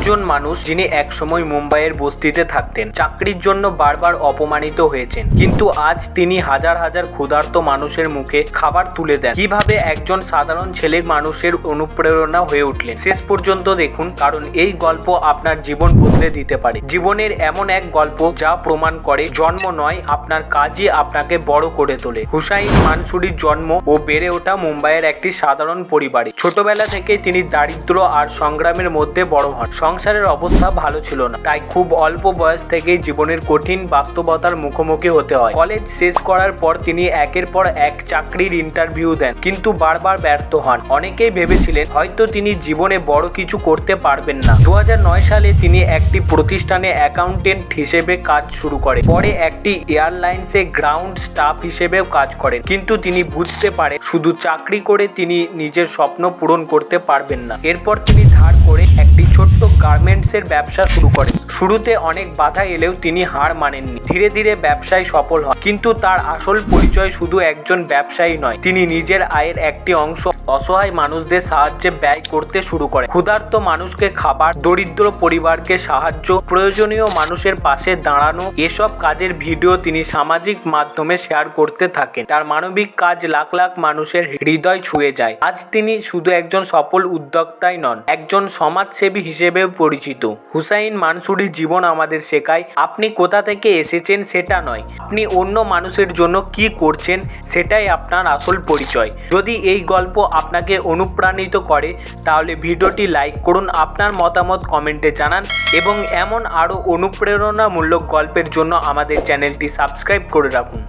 একজন মানুষ যিনি একসময় মুম্বাইয়ের বস্তিতে থাকতেন, চাকরির জন্য বারবার অপমানিত হয়েছেন, কিন্তু আজ তিনি হাজার হাজার ক্ষুধার্ত মানুষের মুখে খাবার তুলে দেন। কিভাবে একজন সাধারণ ছেলে মানুষের অনুপ্রেরণা হয়ে উঠলেন, শেষ পর্যন্ত দেখুন, কারণ এই গল্প আপনার জীবন বদলে দিতে পারে। জীবনের এমন এক গল্প যা প্রমাণ করে জন্ম নয়, আপনার কাজই আপনাকে বড় করে তোলে। হুসাইন মানসুরির জন্ম ও বেড়ে ওঠা মুম্বাইয়ের একটি সাধারণ পরিবারে। ছোটবেলা থেকেই তিনি দারিদ্র আর সংগ্রামের মধ্যে বড় হন। সংসারের অবস্থা ভালো ছিল না, তাই খুব অল্প বয়স থেকেই জীবনের কঠিন বাস্তবতার মুখোমুখি হতে হয়। কলেজ শেষ করার পর তিনি একের পর এক চাকরির ইন্টারভিউ দেন, কিন্তু বারবার ব্যর্থ হন। অনেকেই ভেবেছিলেন হয়তো তিনি জীবনে বড় কিছু করতে পারবেন না। 2009 সালে তিনি একটি প্রতিষ্ঠানে অ্যাকাউন্টেন্ট হিসেবে কাজ শুরু করেন। পরে একটি এয়ারলাইন্সে গ্রাউন্ড স্টাফ হিসেবেও কাজ করেন, কিন্তু তিনি বুঝতে পারেন শুধু চাকরি করে তিনি নিজের স্বপ্ন পূরণ করতে পারবেন না। এরপর তিনি ধার করে একটি ছোট্ট গার্মেন্টসের ব্যবসা শুরু করেন। শুরুতে অনেক বাধা এলেও তিনি হার মানেননি। ধীরে ধীরে ব্যবসায় সফল হন, কিন্তু তার আসল পরিচয় শুধু একজন ব্যবসায়ী নয়, তিনি নিজের আয়ের একটি অংশ অসহায় মানুষদের সাহায্যে ব্যয় করতে শুরু করেন। ক্ষুধার্ত মানুষকে খাবার, দরিদ্র পরিবারকে সাহায্য, প্রয়োজনীয় মানুষের পাশে দাঁড়ানো, এসব কাজের ভিডিও তিনি সামাজিক মাধ্যমে শেয়ার করতে থাকেন। তার মানবিক কাজ লাখ লাখ মানুষের হৃদয় ছুঁয়ে যায়। আজ তিনি শুধু একজন সফল উদ্যোক্তাই নন, একজন সমাজসেবী হিসেবেও পরিচিত। হুসাইন মানসুরির জীবন আমাদের শেখায় আপনি কোথা থেকে এসেছেন সেটা নয়, আপনি অন্য মানুষের জন্য কি করছেন সেটাই আপনার আসল পরিচয়। যদি এই গল্প আপনাকে অনুপ্রাণিত করে তাহলে ভিডিওটি লাইক করুন, আপনার মতামত কমেন্টে জানান এবং এমন আরও অনুপ্রেরণামূলক গল্পের জন্য আমাদের চ্যানেলটি সাবস্ক্রাইব করে রাখুন।